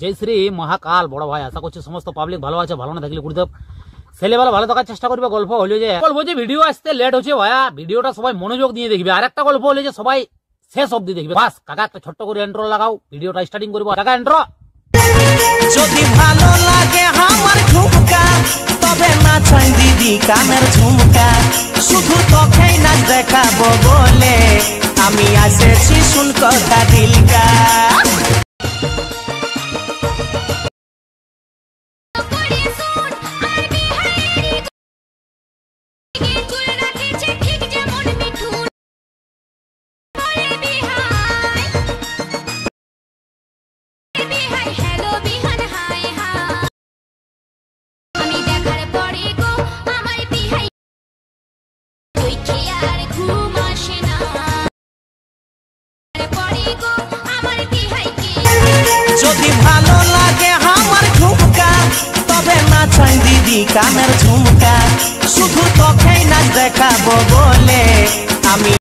জয় শ্রী মহাকাল বড় ভাই। আশা করছি সমস্ত পাবলিক ভালো আছে, ভালো না থাকলে গুরুদেব ছেলেবেলা ভালো থাকার চেষ্টা করবে। গল্প হলো যে ভিডিও আসতে লেট হচ্ছে ভাইয়া, ভিডিওটা সবাই মনোযোগ দিয়ে দেখবে। আর একটা গল্প হলো যে সবাই শেষ অব্দি দেখবে। বাস কাকা একটা ছোট্ট করে ইন্ট্রো লাগাও, ভিডিওটা স্টার্টিং করবো। কাকা ইন্ট্রো। যদি ভালো লাগে আমার ঝুমকা তবে নাচাই দিদি কানের ঝুমকা, শুধু তোকেই নাচ দেখাবো বলে আমি এসেছি শুন কথা দিলকা। যদি ভালো লাগে আমার ঝুমকা তবে নাচাই দিদি কানের ঝুমকা, শুধু তোকেই নাচ দেখাবো বলে আমি